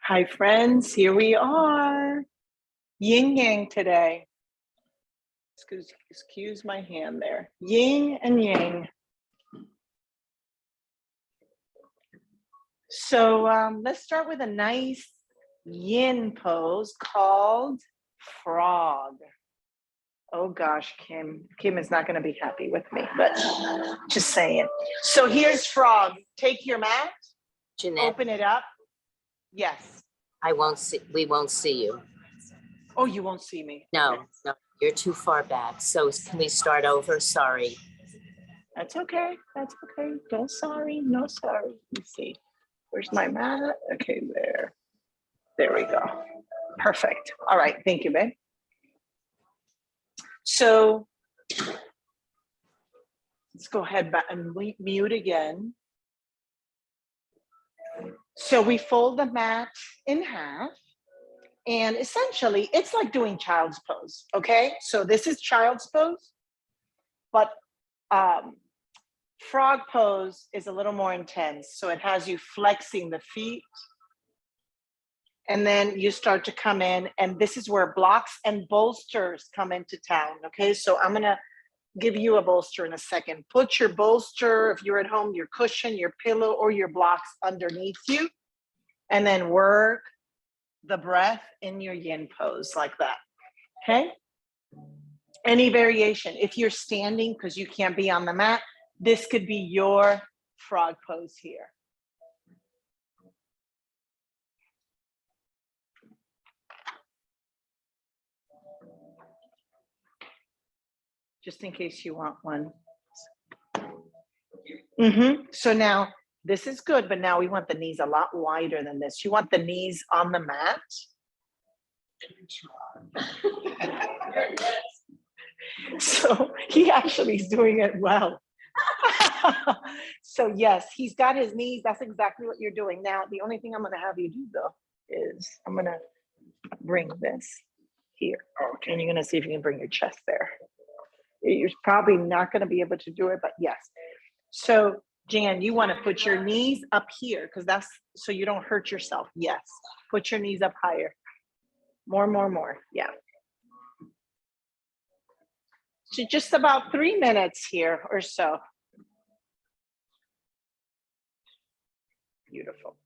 Hi, friends. Here we are. Yin yang today. Excuse my hand there. Yin and yang. So let's start with a nice yin pose called frog. Oh gosh, Kim. Kim is not going to be happy with me, but just saying. So here's frog. Take your mat. Jeanette, Open it up. Yes. we won't see you. Oh, you won't see me. No, Okay. no, you're too far back. So can we start over? Sorry. That's okay. That's okay. No sorry. No sorry. Let's see. Where's my mat? Okay, there. There we go. Perfect. All right. Thank you, babe. So let's go ahead back and mute again. So we fold the mat in half. And essentially, it's like doing child's pose. Okay. So this is child's pose. But frog pose is a little more intense. So it has you flexing the feet. And then you start to come in, and this is where blocks and bolsters come into town. Okay, so I'm gonna give you a bolster in a second. Put your bolster, if you're at home, your cushion, your pillow, or your blocks underneath you, and then work the breath in your yin pose like that. Okay, any variation. If you're standing because you can't be on the mat, this could be your frog pose here. Just in case you want one. So now this is good, but now we want the knees a lot wider than this. You want the knees on the mat. So he actually is doing it well. So yes, he's got his knees. That's exactly what you're doing. Now, the only thing I'm going to have you do though is I'm going to bring this here. Okay. And you're going to see if you can bring your chest there. You're probably not going to be able to do it, but yes. So Jan, you want to put your knees up here because that's so you don't hurt yourself. Yes. Put your knees up higher. More. Yeah. So just about 3 minutes here or so. Beautiful.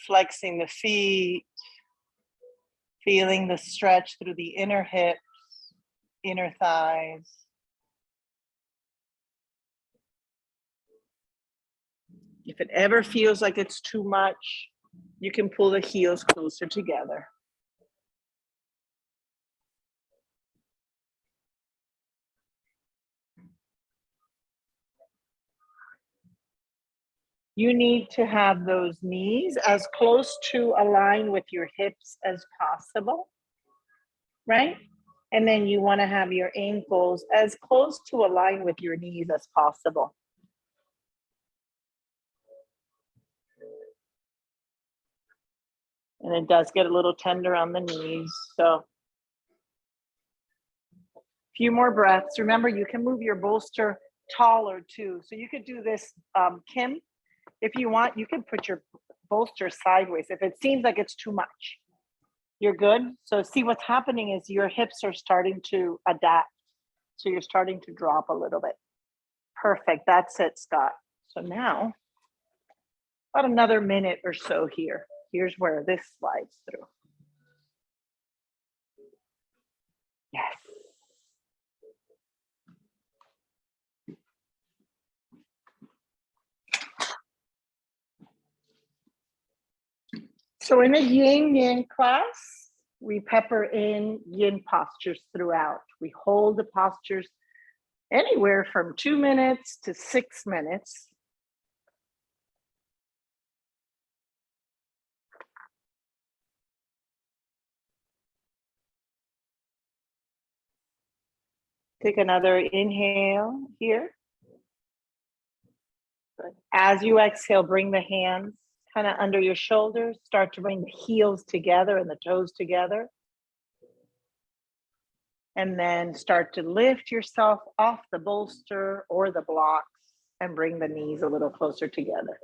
Flexing the feet, feeling the stretch through the inner hips, inner thighs. If it ever feels like it's too much, you can pull the heels closer together. You need to have those knees as close to align with your hips as possible, right? And then you want to have your ankles as close to align with your knees as possible. And it does get a little tender on the knees. So a few more breaths. Remember, you can move your bolster taller too. So you could do this, Kim, if you want, you can put your bolster sideways if it seems like it's too much. You're good. So see what's happening is your hips are starting to adapt. So you're starting to drop a little bit. Perfect. That's it, Scott. So now, about another minute or so here. Here's where this slides through. Yes. So in a yin yang class, we pepper in yin postures throughout. We hold the postures anywhere from 2 minutes to 6 minutes. Take another inhale here. Good. As you exhale, bring the hands kind of under your shoulders. Start to bring the heels together and the toes together. And then start to lift yourself off the bolster or the blocks and bring the knees a little closer together.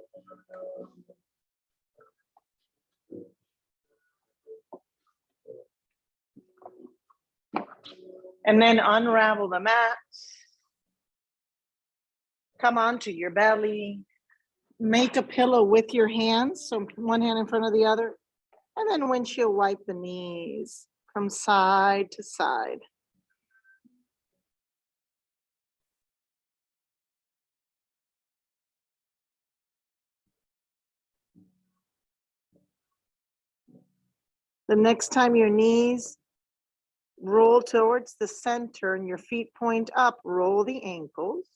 And then unravel the mat. Come onto your belly. Make a pillow with your hands, so one hand in front of the other. And then windshield wipe the knees from side to side. The next time your knees roll towards the center and your feet point up, roll the ankles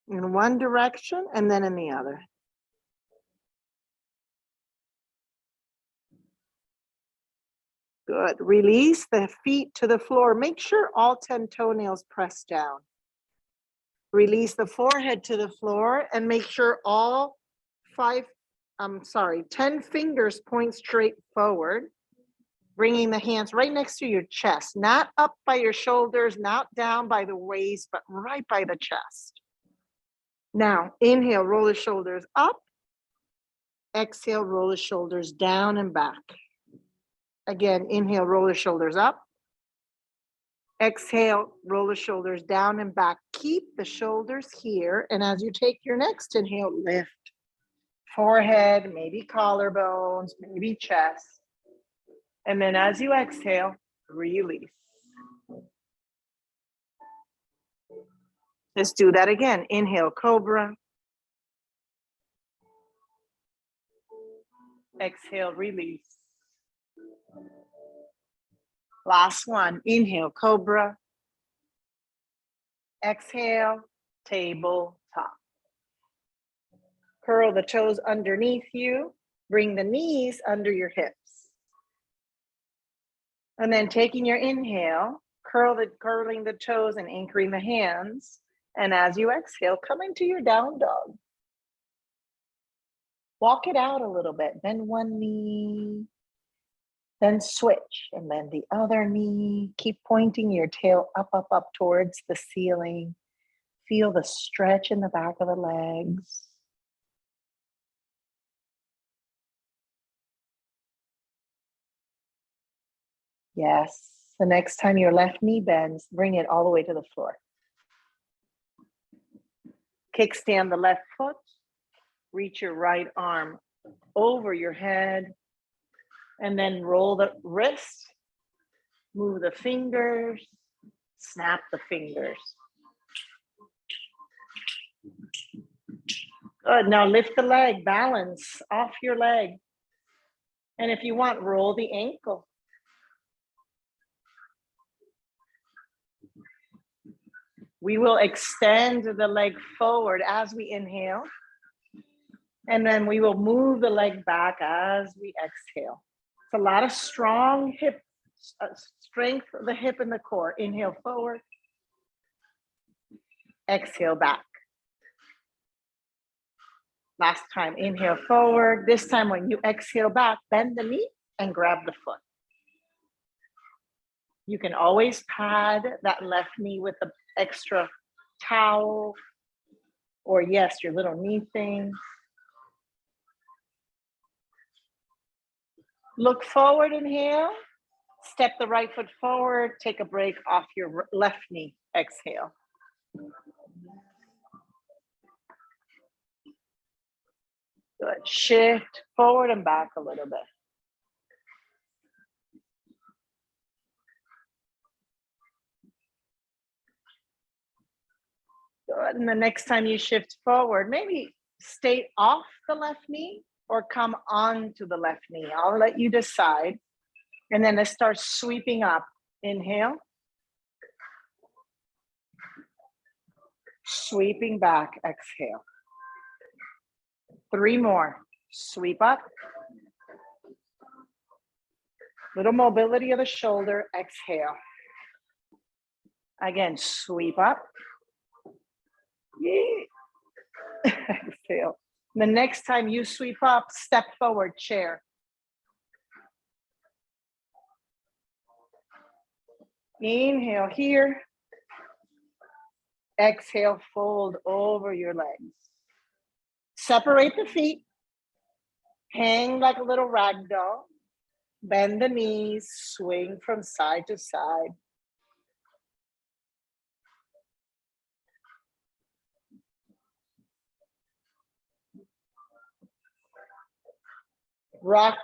in one direction and then in the other. Good. Release the feet to the floor. Make sure all 10 toenails press down. Release the forehead to the floor and make sure all 10 fingers point straight forward. Bringing the hands right next to your chest, not up by your shoulders, not down by the waist, but right by the chest. Now, inhale, roll the shoulders up. Exhale, roll the shoulders down and back. Again, inhale, roll the shoulders up. Exhale, roll the shoulders down and back. Keep the shoulders here. And as you take your next inhale, lift. Forehead, maybe collarbones, maybe chest. And then as you exhale, release. Let's do that again. Inhale, cobra. Exhale, release. Last one. Inhale, cobra. Exhale, tabletop. Curl the toes underneath you. Bring the knees under your hips. And then taking your inhale, curling the toes and anchoring the hands. And as you exhale, come into your down dog. Walk it out a little bit. Bend one knee, then switch, and then the other knee. Keep pointing your tail up towards the ceiling. Feel the stretch in the back of the legs. Yes. The next time your left knee bends, bring it all the way to the floor. Kickstand the left foot. Reach your right arm over your head. And then roll the wrist. Move the fingers. Snap the fingers. Good. Now lift the leg. Balance off your leg. And if you want, roll the ankle. We will extend the leg forward as we inhale. And then we will move the leg back as we exhale. It's a lot of strong hip, strength of the hip and the core. Inhale forward. Exhale back. Last time, inhale forward. This time when you exhale back, bend the knee and grab the foot. You can always pad that left knee with the extra towel, or yes, your little knee thing. Look forward, inhale. Step the right foot forward. Take a break off your left knee. Exhale. Good. Shift forward and back a little bit. Good. And the next time you shift forward, maybe stay off the left knee or come onto the left knee. I'll let you decide. And then let's start sweeping up. Inhale. Sweeping back. Exhale. 3 more. Sweep up. Little mobility of the shoulder. Exhale. Again, sweep up. Exhale. The next time you sweep up, step forward, chair. Inhale here. Exhale, fold over your legs. Separate the feet. Hang like a little rag doll. Bend the knees, swing from side to side. Rock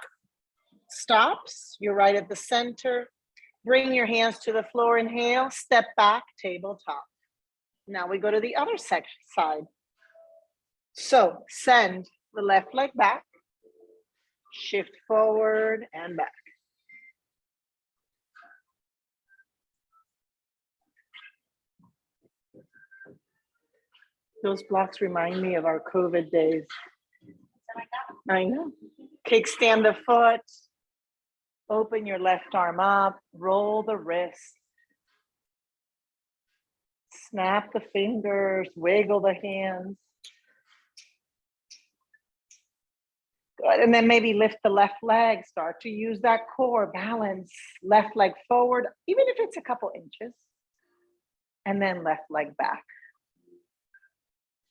stops. You're right at the center. Bring your hands to the floor. Inhale, step back, tabletop. Now we go to the other side. So send the left leg back, shift forward and back. Those blocks remind me of our COVID days. I know. Kickstand the foot, open your left arm up, roll the wrist. Snap the fingers, wiggle the hands. Good, and then maybe lift the left leg, start to use that core balance. Left leg forward, even if it's a couple inches. And then left leg back.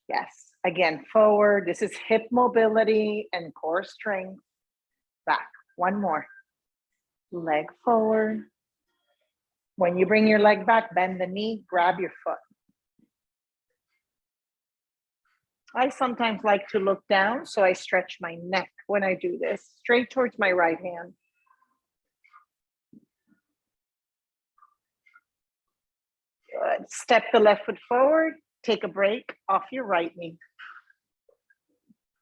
Yes, again, forward. This is hip mobility and core strength. Back, one more. Leg forward. When you bring your leg back, bend the knee, grab your foot. I sometimes like to look down, so I stretch my neck when I do this, straight towards my right hand. Good. Step the left foot forward, take a break off your right knee.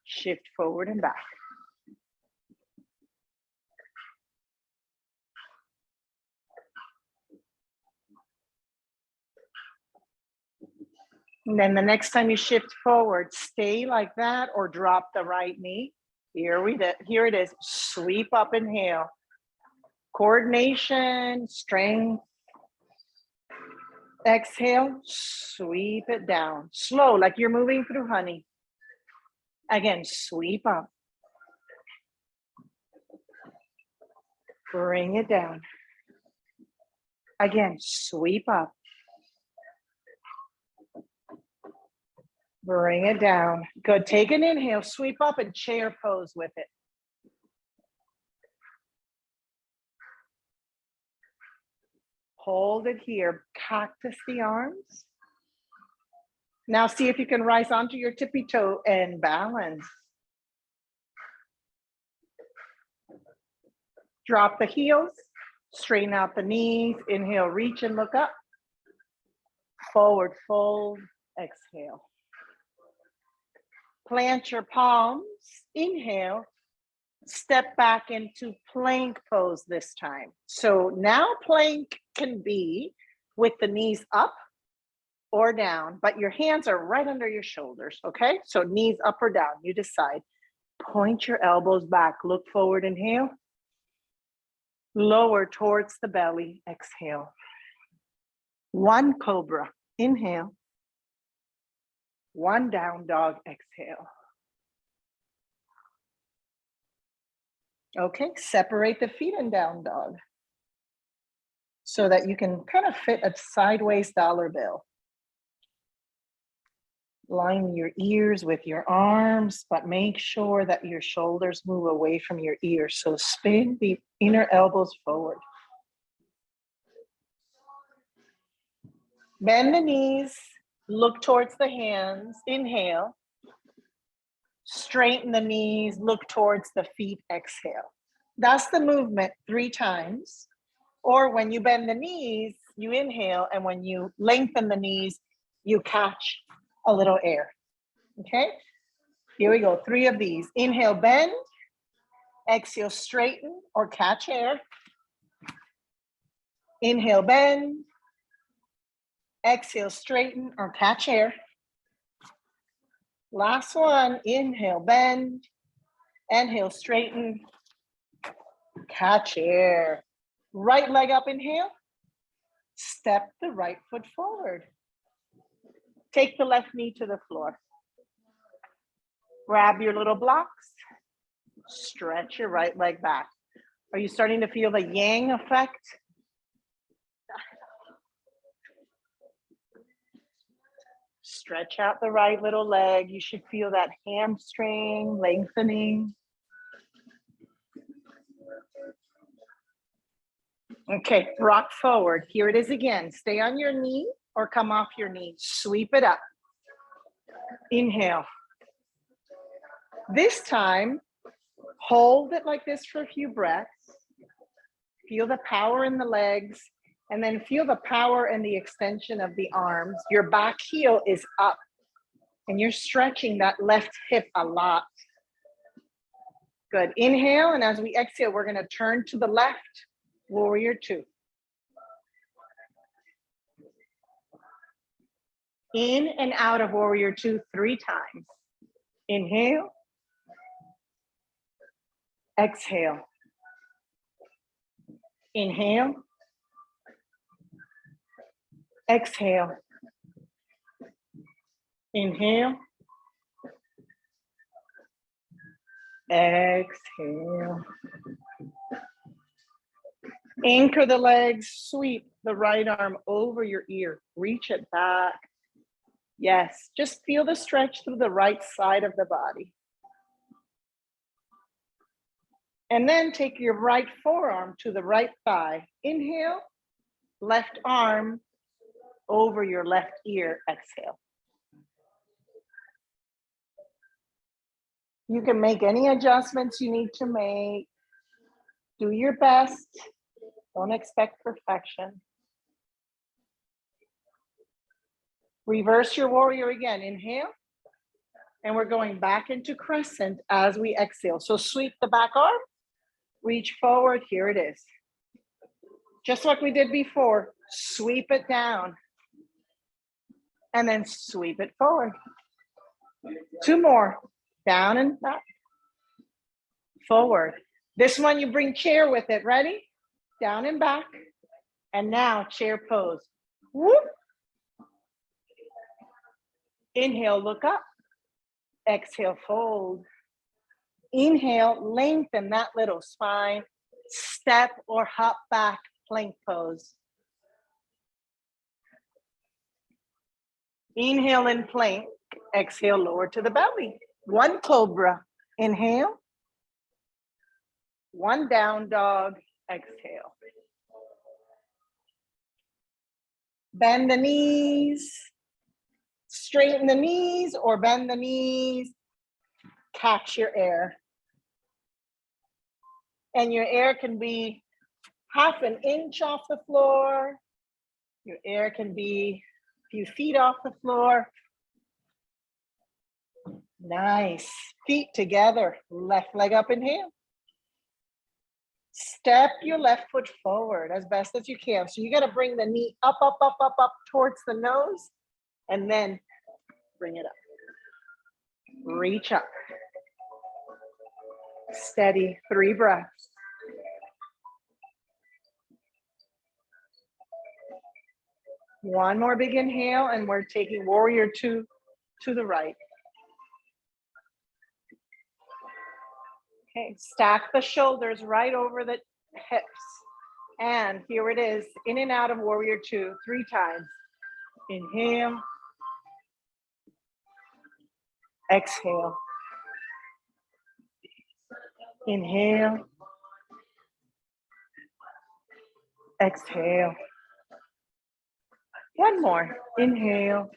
Shift forward and back. And then the next time you shift forward, stay like that or drop the right knee. Here it is. Sweep up, inhale. Coordination, strength. Exhale, sweep it down. Slow, like you're moving through honey. Again, sweep up. Bring it down. Again, sweep up. Bring it down. Good. Take an inhale, sweep up and chair pose with it. Hold it here. Cactus the arms. Now see if you can rise onto your tippy toe and balance. Drop the heels. Straighten out the knees. Inhale, reach and look up. Forward fold. Exhale. Plant your palms, inhale, step back into plank pose this time. So now plank can be with the knees up or down, but your hands are right under your shoulders, okay? So knees up or down, you decide. Point your elbows back, look forward, inhale. Lower towards the belly, exhale. One cobra, inhale. One down dog, exhale. Okay, separate the feet and down dog so that you can kind of fit a sideways dollar bill. Line your ears with your arms, but make sure that your shoulders move away from your ears. So spin the inner elbows forward. Bend the knees. Look towards the hands, inhale. Straighten the knees, look towards the feet, exhale. That's the movement 3 times. Or when you bend the knees, you inhale, and when you lengthen the knees, you catch a little air, okay? Here we go, 3 of these. Inhale, bend. Exhale, straighten or catch air. Inhale, bend. Exhale, straighten or catch air. Last one, inhale, bend. Inhale, straighten, catch air. Right leg up, inhale. Step the right foot forward. Take the left knee to the floor. Grab your little blocks. Stretch your right leg back. Are you starting to feel the yang effect? Stretch out the right little leg. You should feel that hamstring lengthening. Okay, rock forward. Here it is again. Stay on your knee or come off your knee. Sweep it up. Inhale. This time, hold it like this for a few breaths. Feel the power in the legs, and then feel the power and the extension of the arms. Your back heel is up, and you're stretching that left hip a lot. Good. Inhale, and as we exhale, we're going to turn to the left. Warrior two. In and out of warrior two 3 times. Inhale. Exhale. Inhale. Exhale. Inhale. Exhale. Anchor the legs, sweep the right arm over your ear. Reach it back. Yes, just feel the stretch through the right side of the body. And then take your right forearm to the right thigh. Inhale, left arm over your left ear. Exhale. You can make any adjustments you need to make. Do your best. Don't expect perfection. Reverse your warrior again. Inhale. And we're going back into crescent as we exhale. So sweep the back arm. Reach forward. Here it is. Just like we did before. Sweep it down. And then sweep it forward. 2 more. Down and back. Forward. This one you bring chair with it. Ready? Down and back. And now chair pose. Whoop. Inhale, look up. Exhale, fold. Inhale, lengthen that little spine. Step or hop back, plank pose. Inhale in plank. Exhale, lower to the belly. 1 cobra. Inhale. 1 down dog. Exhale. Bend the knees. Straighten the knees or bend the knees. Catch your air. And your air can be 1/2 inch off the floor. Your air can be a few feet off the floor. Nice. Feet together. Left leg up, inhale. Step your left foot forward as best as you can. So you got to bring the knee up, up, up, up, up towards the nose, and then bring it up. Reach up. Steady. 3 breaths. One more big inhale, and we're taking warrior two to the right. Okay, stack the shoulders right over the hips. And here it is, in and out of warrior two, 3 times. Inhale. Exhale. Inhale. Exhale. 1 more. Inhale.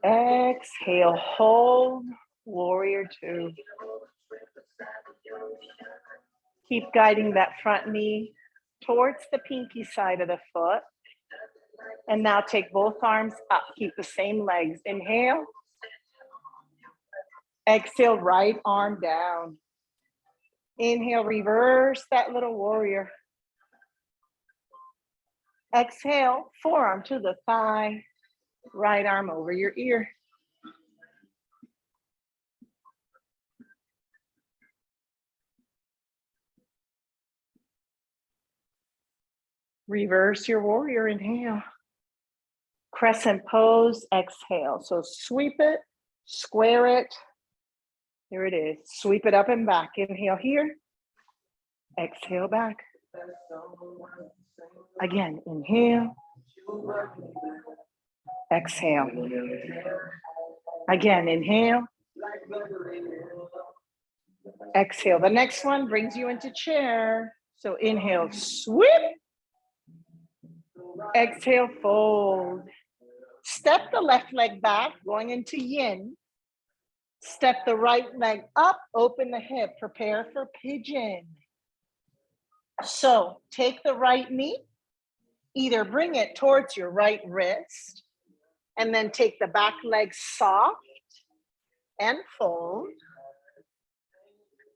Exhale. Hold. Warrior two. Keep guiding that front knee towards the pinky side of the foot. And now take both arms up. Keep the same legs. Inhale. Exhale, right arm down. Inhale, reverse that little warrior. Exhale, forearm to the thigh, right arm over your ear. Reverse your warrior, inhale. Crescent pose, exhale. So sweep it, square it. Here it is. Sweep it up and back. Inhale here. Exhale back. Again, inhale. Exhale. Again, inhale. Exhale. The next one brings you into chair. So inhale, sweep. Exhale, fold. Step the left leg back, going into yin. Step the right leg up, open the hip, prepare for pigeon. So take the right knee, either bring it towards your right wrist, and then take the back leg soft and fold,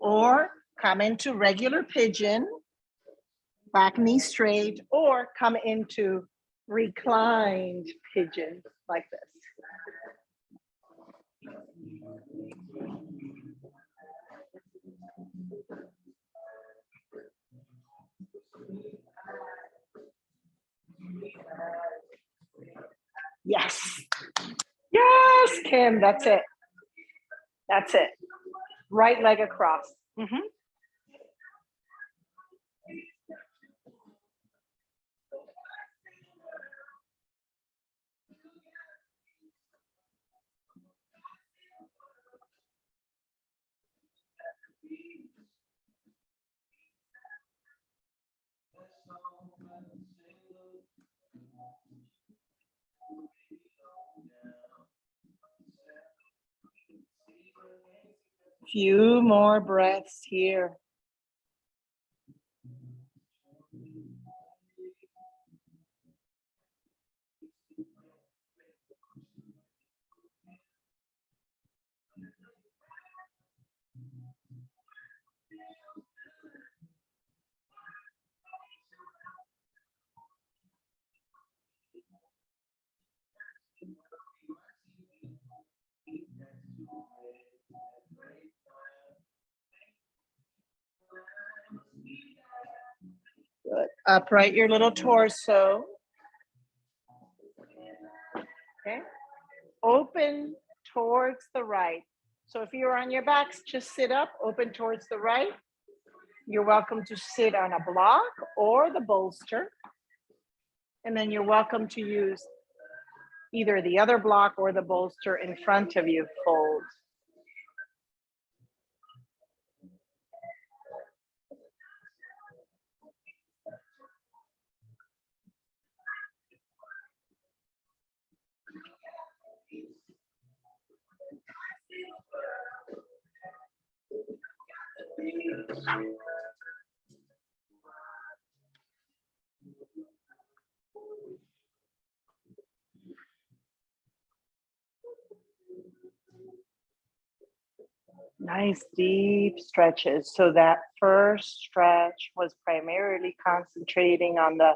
or come into regular pigeon, back knee straight, or come into reclined pigeon like this. Yes. Yes, Kim, that's it. That's it. Right leg across. Few more breaths here. Good. Upright your little torso. Okay. Open towards the right. So if you're on your backs, just sit up, open towards the right. You're welcome to sit on a block or the bolster. And then you're welcome to use either the other block or the bolster in front of you, fold. Nice deep stretches. So that first stretch was primarily concentrating on the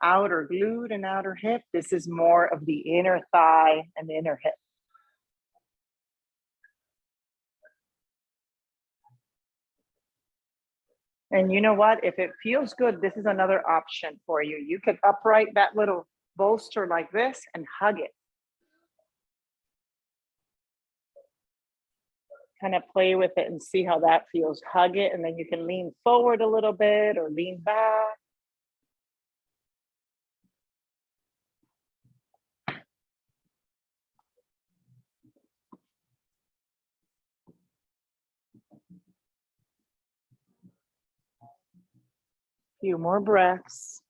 outer glute and outer hip. This is more of the inner thigh and inner hip. And you know what? If it feels good, this is another option for you. You could upright that little bolster like this and hug it. Kind of play with it and see how that feels. Hug it, and then you can lean forward a little bit or lean back. Few more breaths.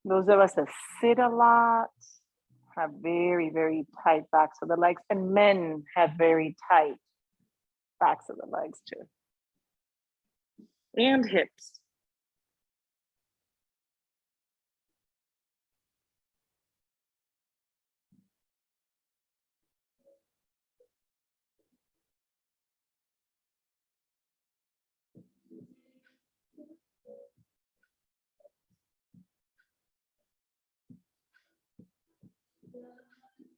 Those of us that sit a lot have very, very tight backs of the legs, and men have very tight backs of the legs too. And hips.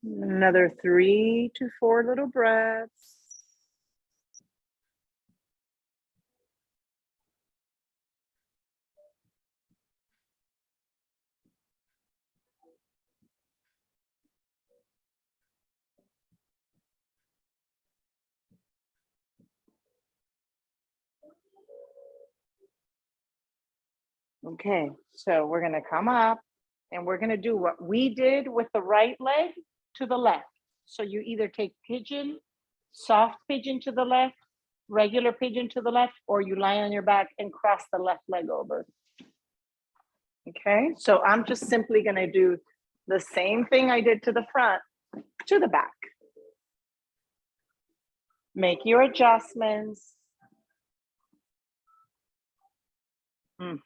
Another 3 to 4 little breaths. Okay, so we're gonna come up and we're gonna do what we did with the right leg to the left. So you either take pigeon, soft pigeon to the left, regular pigeon to the left, or you lie on your back and cross the left leg over. Okay, so I'm just simply gonna do the same thing I did to the front, to the back. Make your adjustments. And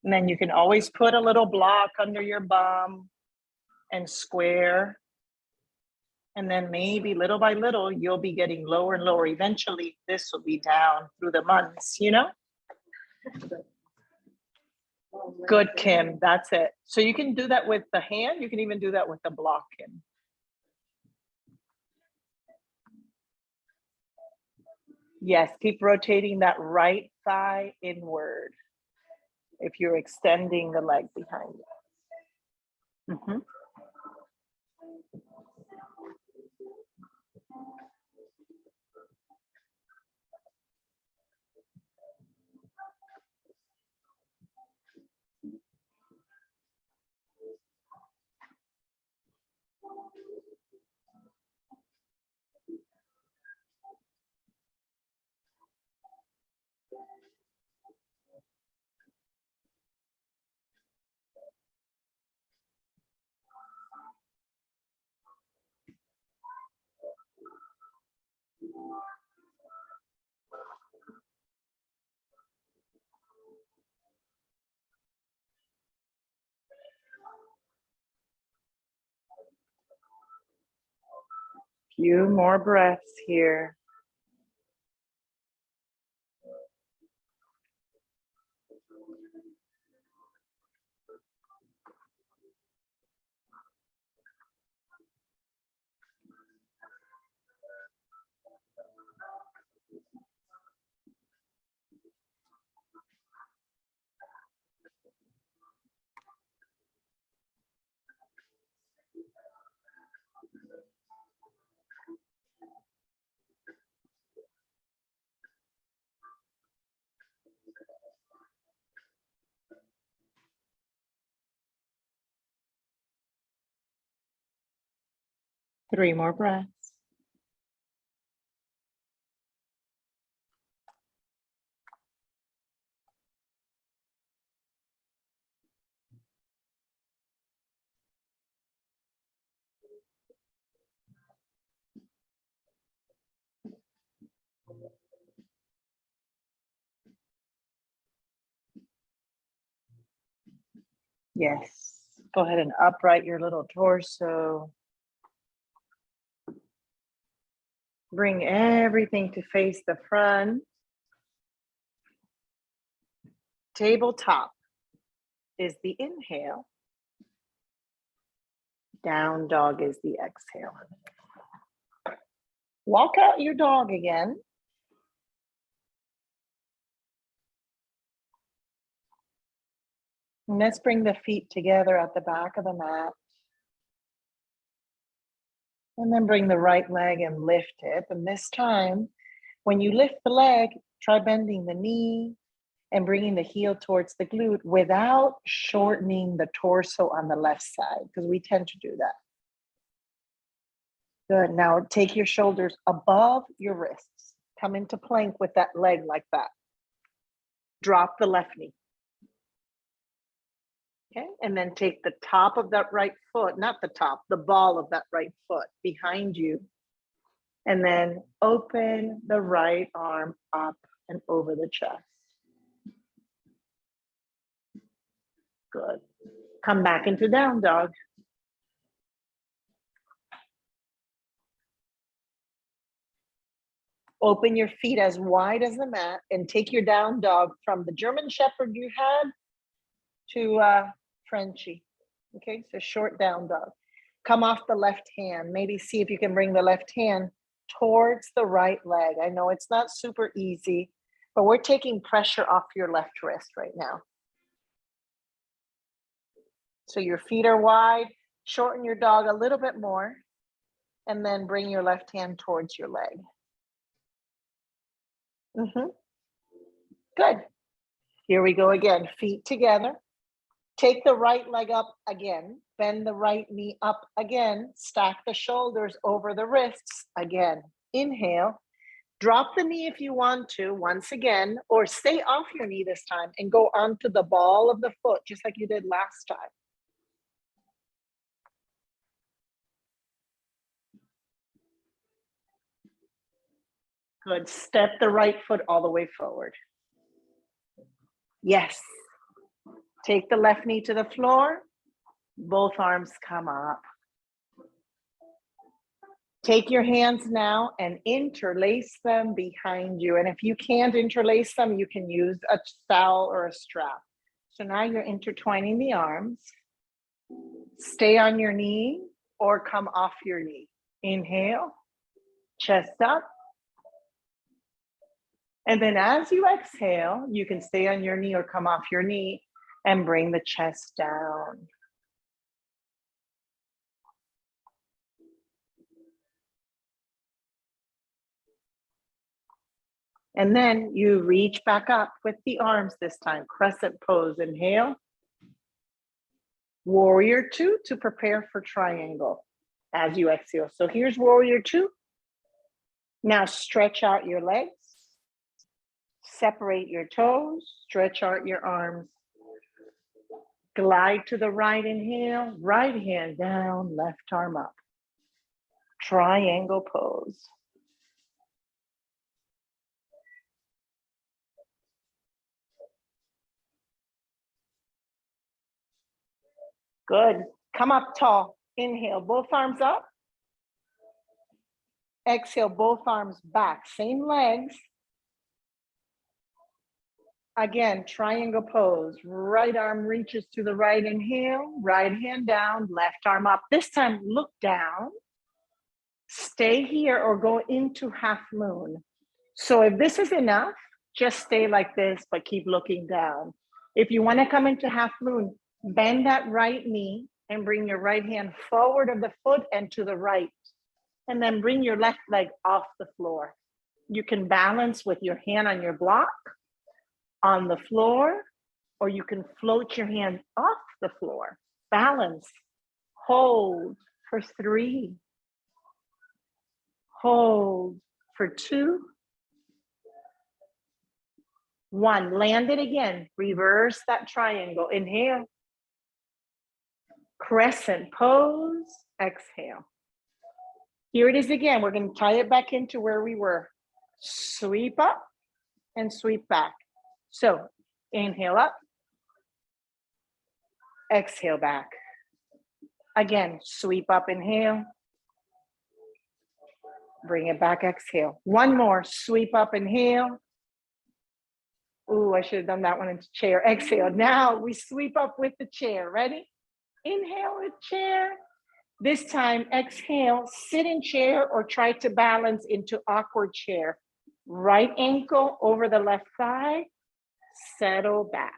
then you can always put a little block under your bum and square. And then maybe little by little, you'll be getting lower and lower. Eventually, this will be down through the months, you know? Good, Kim, that's it. So you can do that with the hand. You can even do that with the block, Kim. Yes, keep rotating that right thigh inward if you're extending the leg behind you. 'Few more breaths here. Three more breaths. Yes, go ahead and upright your little torso. Bring everything to face the front. Tabletop is the inhale. Down dog is the exhale. Walk out your dog again. And let's bring the feet together at the back of the mat. And then bring the right leg and lift it. And this time, when you lift the leg, try bending the knee and bringing the heel towards the glute without shortening the torso on the left side, because we tend to do that. Good. Now take your shoulders above your wrists. Come into plank with that leg like that. Drop the left knee. Okay, and then take the top of that right foot, not the top, the ball of that right foot behind you. And then open the right arm up and over the chest. Good. Come back into down dog. Open your feet as wide as the mat and take your down dog from the German Shepherd you had to Frenchie. Okay, so short down dog. Come off the left hand. Maybe see if you can bring the left hand towards the right leg. I know it's not super easy, but we're taking pressure off your left wrist right now. So your feet are wide. Shorten your dog a little bit more, and then bring your left hand towards your leg. Good. Here we go again, feet together. Take the right leg up again, bend the right knee up again, stack the shoulders over the wrists again. Inhale, drop the knee if you want to once again, or stay off your knee this time and go onto the ball of the foot, just like you did last time. Good, step the right foot all the way forward. Yes. Take the left knee to the floor, both arms come up. Take your hands now and interlace them behind you. And if you can't interlace them, you can use a towel or a strap. So now you're intertwining the arms. Stay on your knee or come off your knee. Inhale, chest up. And then as you exhale, you can stay on your knee or come off your knee and bring the chest down. And then you reach back up with the arms this time, crescent pose, inhale. Warrior two to prepare for triangle as you exhale. So here's warrior two. Now stretch out your legs, separate your toes, stretch out your arms. Glide to the right, inhale, right hand down, left arm up. Triangle pose. Good. Come up tall. Inhale, both arms up. Exhale, both arms back. Same legs. Again, triangle pose. Right arm reaches to the right, inhale. Right hand down, left arm up. This time, look down. Stay here or go into half moon. So if this is enough, just stay like this, but keep looking down. If you want to come into half moon, bend that right knee and bring your right hand forward of the foot and to the right. And then bring your left leg off the floor. You can balance with your hand on your block, on the floor, or you can float your hand off the floor. Balance. Hold for 3. Hold for 2. 1. Land it again. Reverse that triangle. Inhale. Crescent pose. Exhale. Here it is again. We're going to tie it back into where we were. Sweep up and sweep back. So inhale up. Exhale back. Again, sweep up, inhale. Bring it back, exhale. One more, sweep up, inhale. Ooh, I should have done that one into chair. Exhale. Now we sweep up with the chair. Ready? Inhale with chair. This time, exhale, sit in chair or try to balance into awkward chair. Right ankle over the left thigh. Settle back.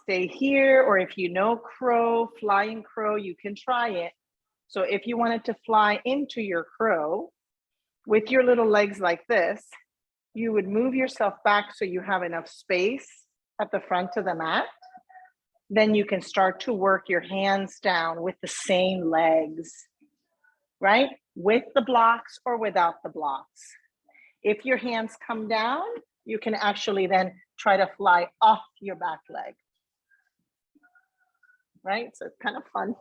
Stay here, or if you know crow, flying crow, you can try it. So if you wanted to fly into your crow with your little legs like this, you would move yourself back so you have enough space at the front of the mat. Then you can start to work your hands down with the same legs, right? With the blocks or without the blocks. If your hands come down, you can actually then try to fly off your back leg. Right? So it's kind of fun.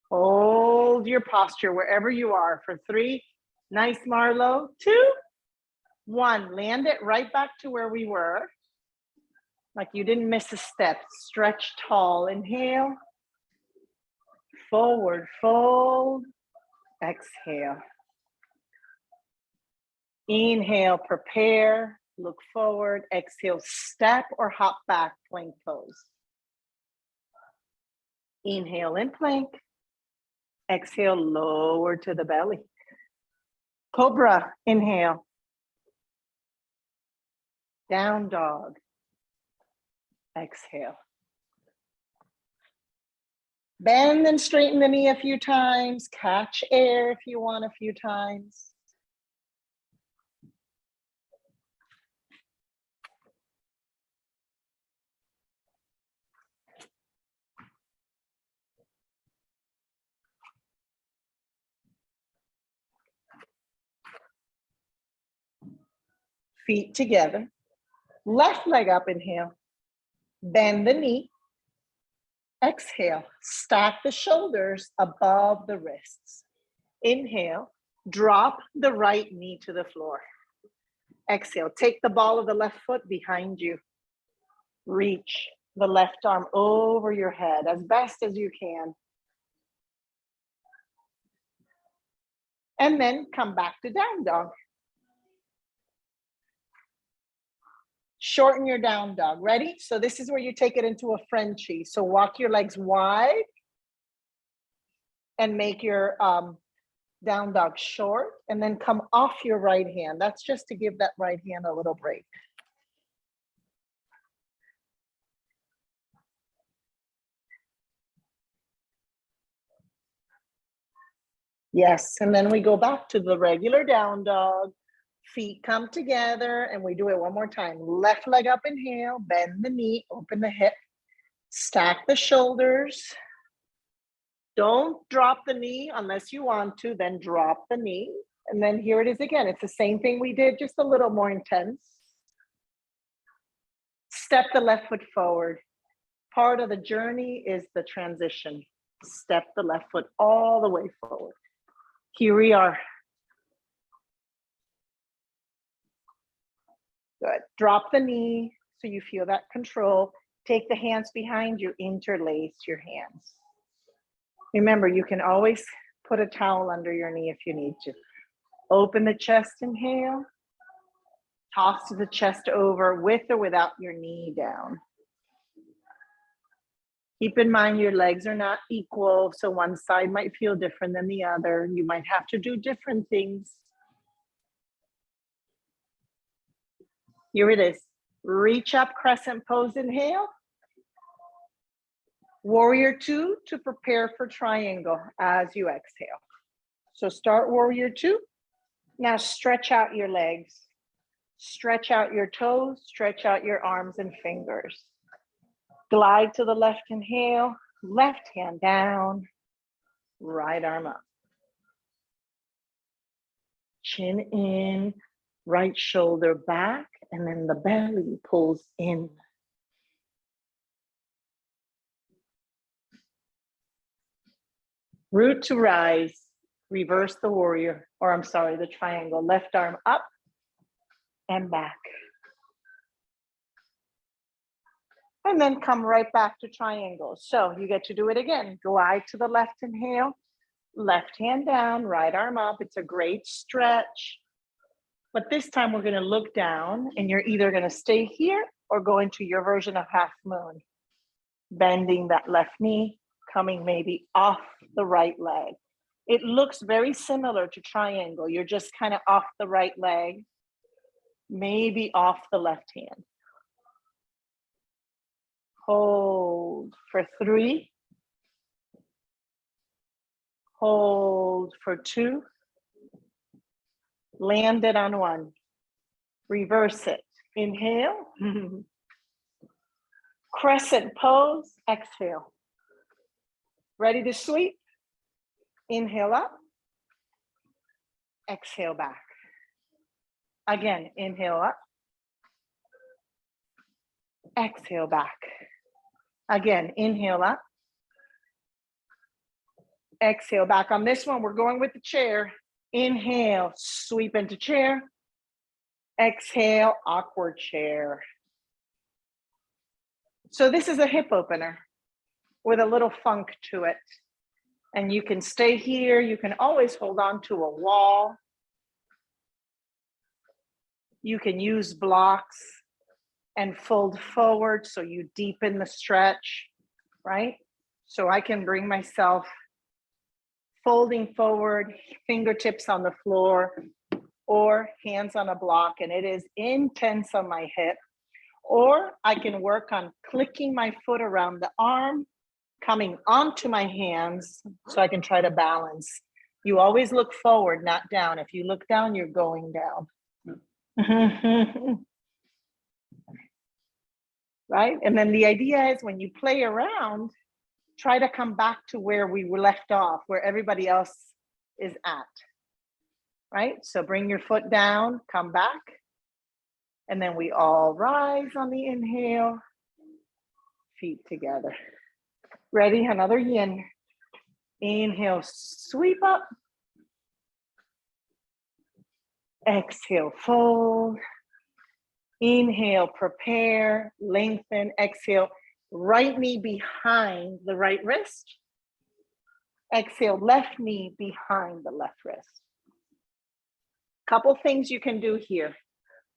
Hold your posture wherever you are for 3. Nice, Marlo. 2, 1. Land it right back to where we were. Like you didn't miss a step. Stretch tall. Inhale. Forward fold. Exhale. Inhale, prepare. Look forward. Exhale, step or hop back, plank pose. Inhale in plank. Exhale, lower to the belly. Cobra, inhale. Down dog. Exhale. Bend and straighten the knee a few times. Catch air if you want a few times. Feet together. Left leg up, inhale. Bend the knee. Exhale, stack the shoulders above the wrists. Inhale, drop the right knee to the floor. Exhale, take the ball of the left foot behind you. Reach the left arm over your head as best as you can. And then come back to down dog. Shorten your down dog. Ready? So this is where you take it into a Frenchie. So walk your legs wide and make your down dog short, and then come off your right hand. That's just to give that right hand a little break. Yes, and then we go back to the regular down dog. Feet come together, and we do it one more time. Left leg up, inhale, bend the knee, open the hip, stack the shoulders. Don't drop the knee unless you want to, then drop the knee. And then here it is again. It's the same thing we did, just a little more intense. Step the left foot forward. Part of the journey is the transition. Step the left foot all the way forward. Here we are. Good. Drop the knee so you feel that control. Take the hands behind you, interlace your hands. Remember, you can always put a towel under your knee if you need to. Open the chest, inhale. Toss the chest over with or without your knee down. Keep in mind your legs are not equal, so one side might feel different than the other. You might have to do different things. Here it is. Reach up, crescent pose, inhale. Warrior two to prepare for triangle as you exhale. So start warrior two. Now stretch out your legs. Stretch out your toes, stretch out your arms and fingers. Glide to the left, inhale, left hand down, right arm up. Chin in, right shoulder back, and then the belly pulls in. Root to rise, reverse the warrior, or I'm sorry, the triangle. Left arm up and back. And then come right back to triangle. So you get to do it again. Glide to the left, inhale, left hand down, right arm up. It's a great stretch. But this time we're gonna look down and you're either gonna stay here or go into your version of half moon. Bending that left knee, coming maybe off the right leg. It looks very similar to triangle. You're just kind of off the right leg, maybe off the left hand. Hold for 3. Hold for 2. Land it on 1. Reverse it. Inhale. Crescent pose. Exhale. Ready to sweep? Inhale up. Exhale back. Again, inhale up. Exhale back. Again, inhale up. Exhale back. On this one, we're going with the chair. Inhale, sweep into chair. Exhale, awkward chair. So this is a hip opener with a little funk to it. And you can stay here. You can always hold on to a wall. You can use blocks and fold forward so you deepen the stretch, right? So I can bring myself folding forward, fingertips on the floor, or hands on a block, and it is intense on my hip. Or I can work on clicking my foot around the arm, coming onto my hands so I can try to balance. You always look forward, not down. If you look down, you're going down. Right? And then the idea is when you play around, try to come back to where we were left off, where everybody else is at. Right? So bring your foot down, come back. And then we all rise on the inhale, feet together. Ready? Another yin. Inhale, sweep up. Exhale, fold. Inhale, prepare, lengthen, exhale. Right knee behind the right wrist. Exhale, left knee behind the left wrist. Couple things you can do here.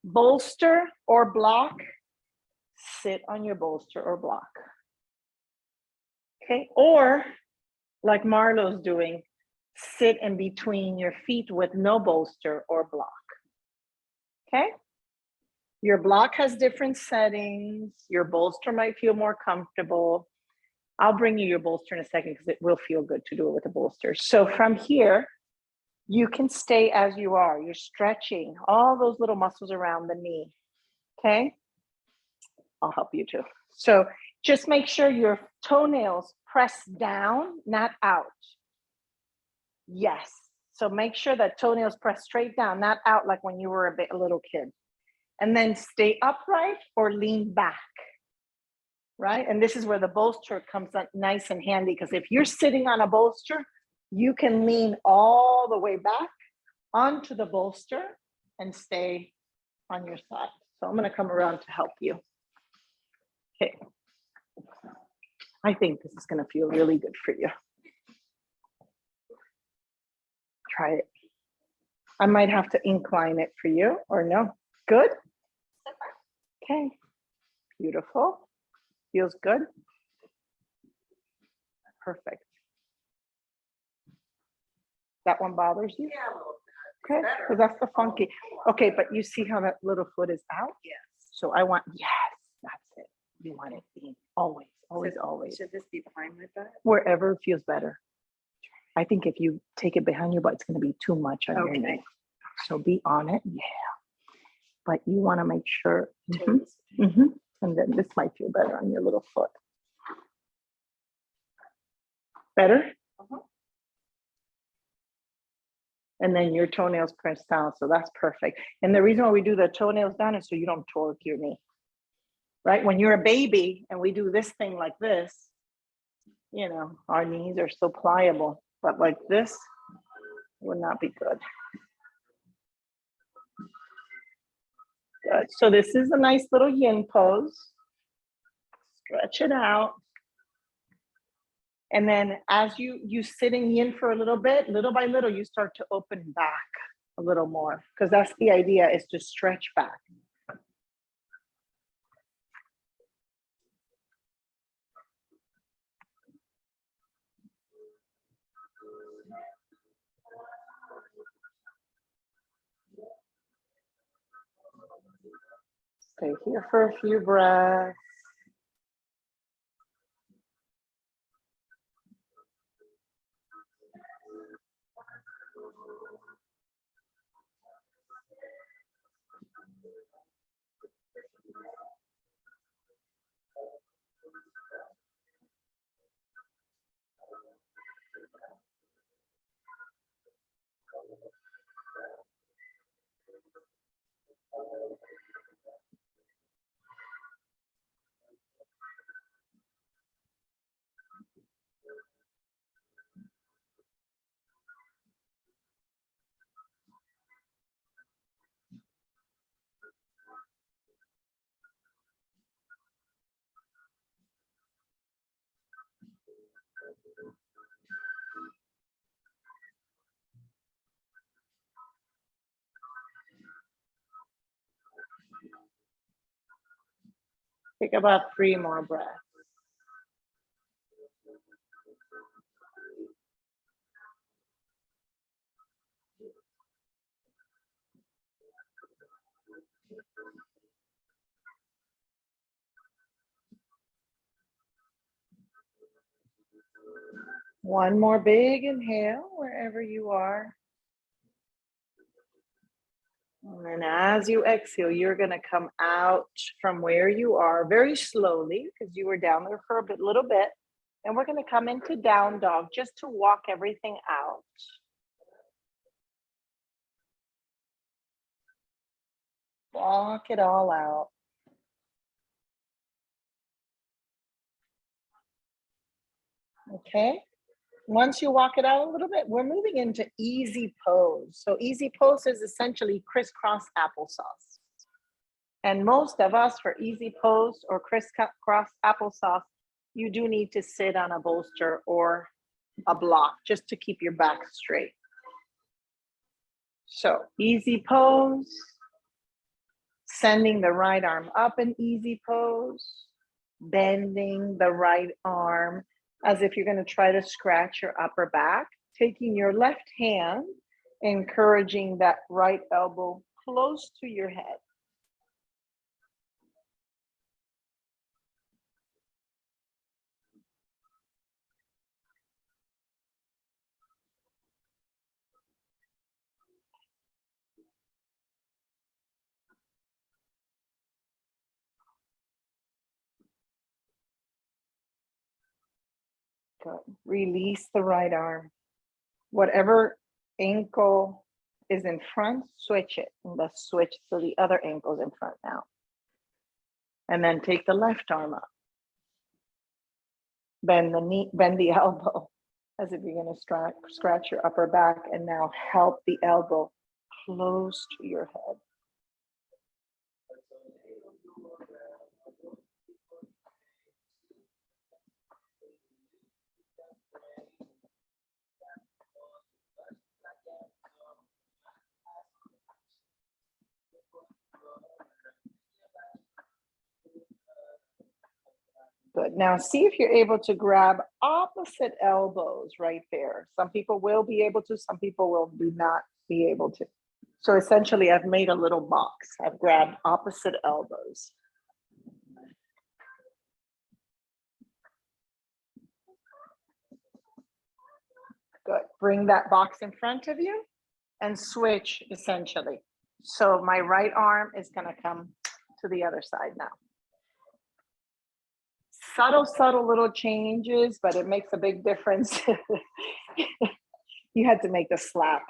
Bolster or block. Sit on your bolster or block. Okay, or like Marlo's doing, sit in between your feet with no bolster or block. Okay? Your block has different settings. Your bolster might feel more comfortable. I'll bring you your bolster in a second because it will feel good to do it with a bolster. So from here, you can stay as you are. You're stretching all those little muscles around the knee. Okay? I'll help you too. So just make sure your toenails press down, not out. Yes. So make sure that toenails press straight down, not out like when you were a little kid. And then stay upright or lean back. Right? And this is where the bolster comes up nice and handy, because if you're sitting on a bolster, you can lean all the way back onto the bolster and stay on your side. So I'm going to come around to help you. Okay. I think this is going to feel really good for you. Try it. I might have to incline it for you or no. Good? Okay. Beautiful. Feels good? Perfect. That one bothers you? Yeah, a little Okay, because that's the funky. Okay, but you see how that little foot is out? Yes. So I want, yes, that's it. You want it in. Always, always, Should- always. Should this be behind my butt? Wherever feels better. I think if you take it behind your butt, it's going to be too much on your Okay. neck. So be on it, yeah. But you want to make sure. Toes. And then this might feel better on your little foot. Better? Uh-huh. And then your toenails press down, so that's perfect. And the reason why we do the toenails down is so you don't torque your knee. Right? When you're a baby and we do this thing like this, you know, our knees are so pliable, but like this would not be good. Good. So this is a nice little yin pose. Stretch it out. And then as you sit in yin for a little bit, little by little, you start to open back a little more, because that's the idea, is to stretch back. Stay here for a few breaths. Take about 3 more breaths. One more big inhale wherever you are. And then as you exhale, you're going to come out from where you are very slowly because you were down there for a little bit. And we're going to come into down dog just to walk everything out. Walk it all out. Okay. Once you walk it out a little bit, we're moving into easy pose. So easy pose is essentially crisscross applesauce. And most of us for easy pose or crisscross applesauce, you do need to sit on a bolster or a block just to keep your back straight. So easy pose, sending the right arm up in easy pose, bending the right arm as if you're going to try to scratch your upper back, taking your left hand, encouraging that right elbow close to your head. Good. Release the right arm. Whatever ankle is in front, switch it. And let's switch so the other ankle's in front now. And then take the left arm up. Bend the knee, bend the elbow as if you're going to scratch your upper back, and now help the elbow close to your head. Good. Now see if you're able to grab opposite elbows right there. Some people will be able to, some people will not be able to. So essentially I've made a little box. I've grabbed opposite elbows. Good. Bring that box in front of you and switch essentially. So my right arm is going to come to the other side now. Subtle little changes, but it makes a big difference. You had to make the slap.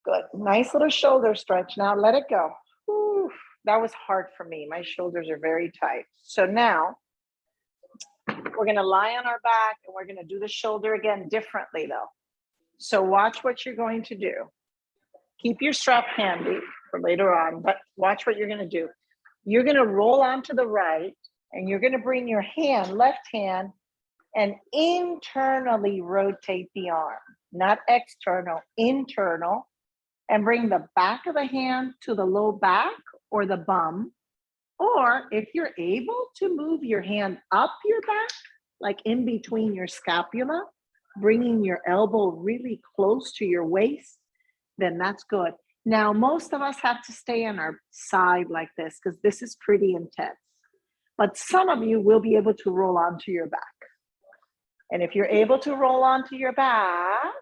Good. Nice little shoulder stretch. Now let it go. Whew. That was hard for me. My shoulders are very tight. So now we're going to lie on our back and we're going to do the shoulder again differently though. So watch what you're going to do. Keep your strap handy for later on, but watch what you're going to do. You're going to roll onto the right and you're going to bring your hand, left hand, and internally rotate the arm, not external, internal, and bring the back of the hand to the low back or the bum. Or if you're able to move your hand up your back, like in between your scapula, bringing your elbow really close to your waist, then that's good. Now, most of us have to stay on our side like this because this is pretty intense. But some of you will be able to roll onto your back. And if you're able to roll onto your back,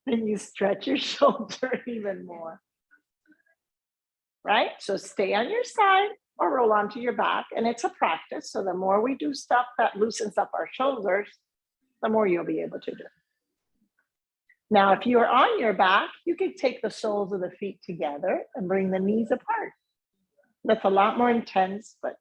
then you stretch your shoulder even more. Right? So stay on your side or roll onto your back. And it's a practice. So the more we do stuff that loosens up our shoulders, the more you'll be able to do. Now, if you are on your back, you can take the soles of the feet together and bring the knees apart. That's a lot more intense, but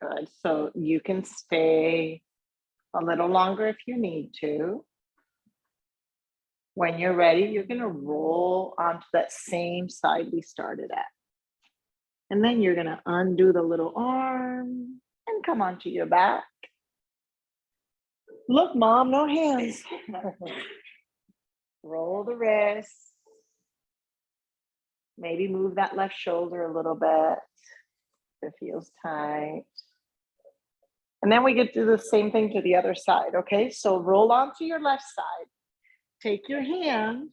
Good. So you can stay a little longer if you need to. When you're ready, you're going to roll onto that same side we started at. And then you're going to undo the little arm and come onto your back. Look, Mom, no hands. Roll the wrists. Maybe move that left shoulder a little bit if it feels tight. And then we get to do the same thing to the other side, okay? So roll onto your left side. Take your hand,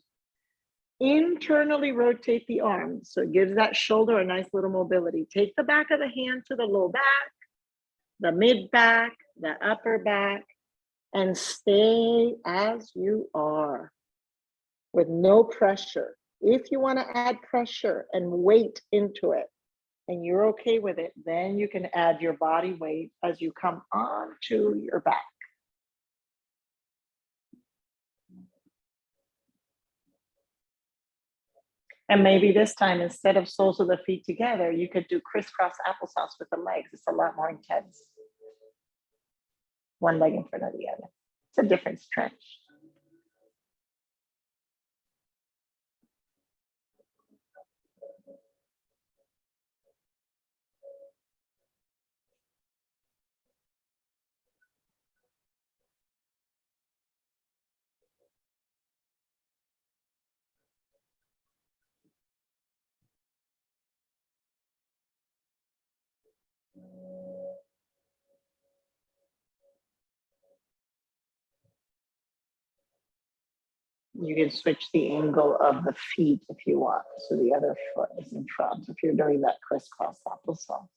internally rotate the arm. So it gives that shoulder a nice little mobility. Take the back of the hand to the low back, the mid back, the upper back, and stay as you are with no pressure. If you want to add pressure and weight into it, and you're okay with it, then you can add your body weight as you come onto your back. And maybe this time, instead of soles of the feet together, you could do crisscross applesauce with the legs. It's a lot more intense. One leg in front of the other. It's a different stretch. You can switch the angle of the feet if you want. So the other foot is in front if you're doing that crisscross applesauce.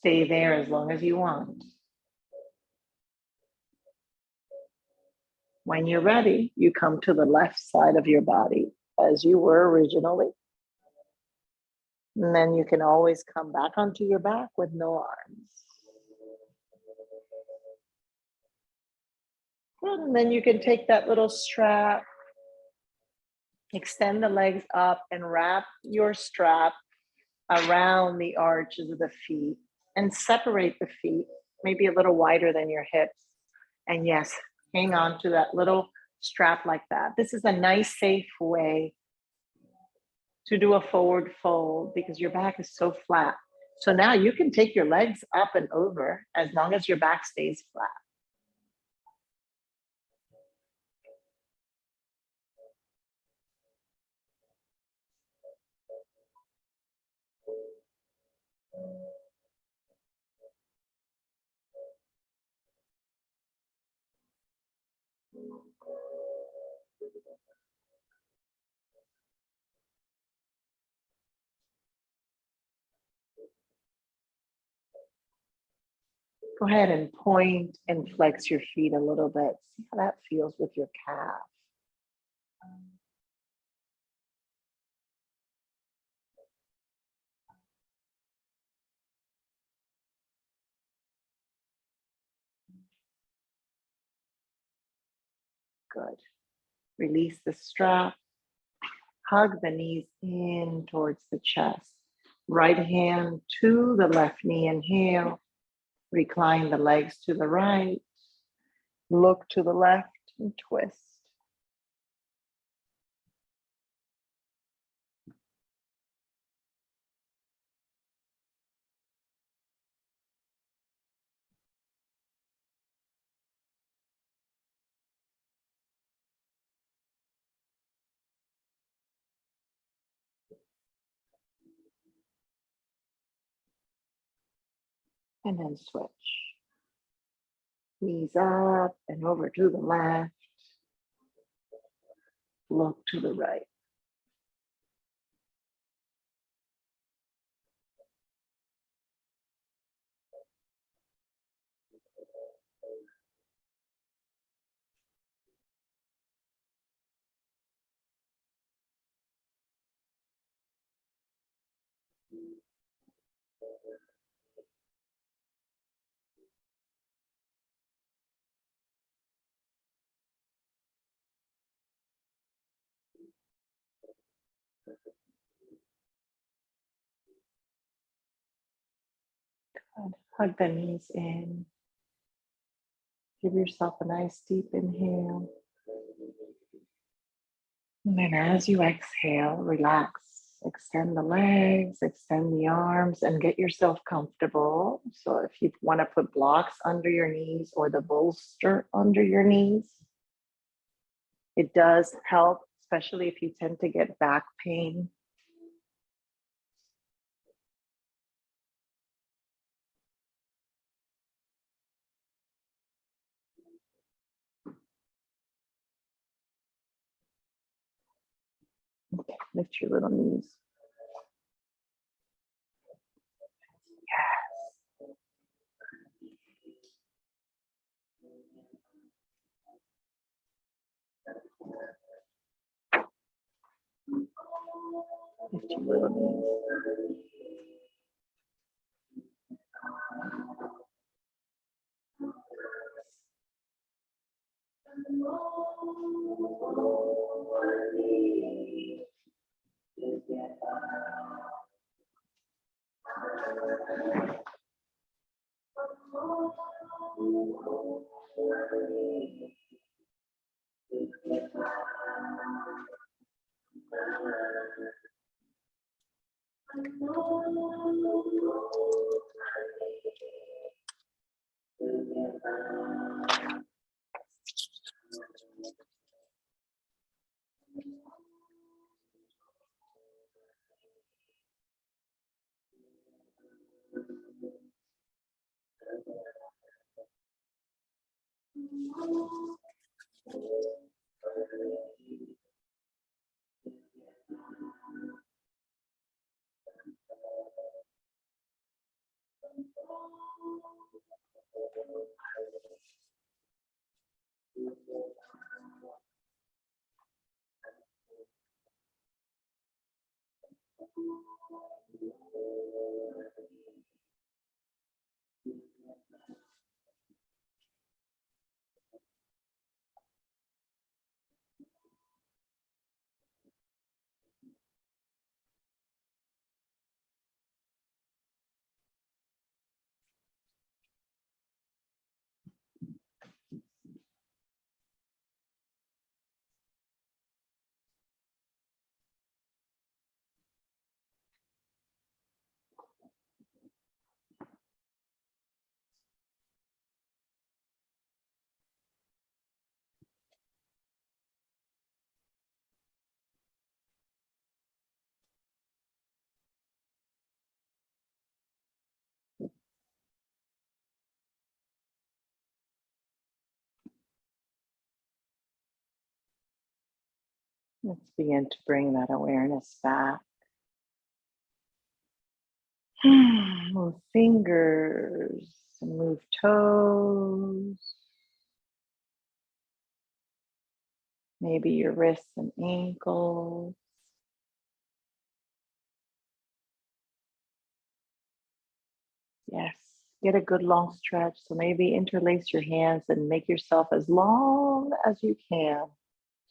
Stay there as long as you want. When you're ready, you come to the left side of your body as you were originally. And then you can always come back onto your back with no arms. Good. And then you can take that little strap, extend the legs up and wrap your strap around the arches of the feet and separate the feet, maybe a little wider than your hips. And yes, hang on to that little strap like that. This is a nice, safe way to do a forward fold because your back is so flat. So now you can take your legs up and over as long as your back stays flat. Go ahead and point and flex your feet a little bit. See how that feels with your calf. Good. Release the strap. Hug the knees in towards the chest. Right hand to the left knee, inhale. Recline the legs to the right. Look to the left and twist. And then switch. Knees up and over to the left. Look to the right. And hug the knees in. Give yourself a nice deep inhale. And then as you exhale, relax. Extend the legs, extend the arms, and get yourself comfortable. So if you want to put blocks under your knees or the bolster under your knees, it does help, especially if you tend to get back pain. Okay, lift your little knees. Lift your little knees. Let's begin to bring that awareness back. Move fingers, move toes, maybe your wrists and ankles. Yes, get a good long stretch. So maybe interlace your hands and make yourself as long as you can.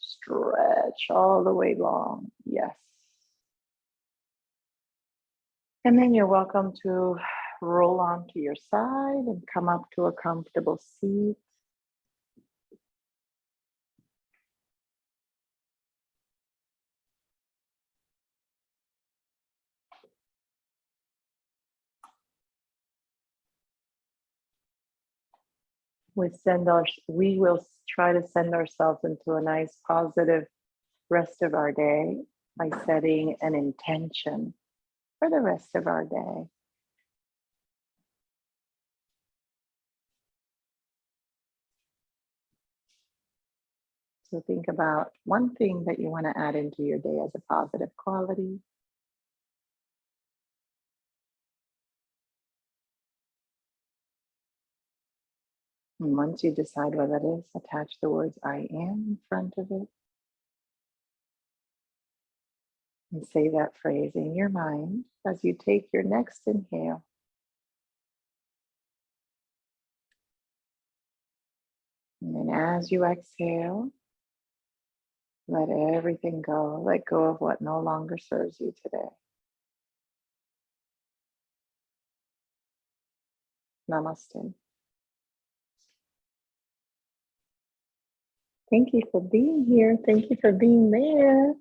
Stretch all the way long. Yes. And then you're welcome to roll onto your side and come up to a comfortable seat. We will try to send ourselves into a nice positive rest of our day by setting an intention for the rest of our day. So think about one thing that you want to add into your day as a positive quality. And once you decide what that is, attach the words I am in front of it. And say that phrase in your mind as you take your next inhale. And then as you exhale, let everything go. Let go of what no longer serves you today. Namaste. Thank you for being here. Thank you for being there.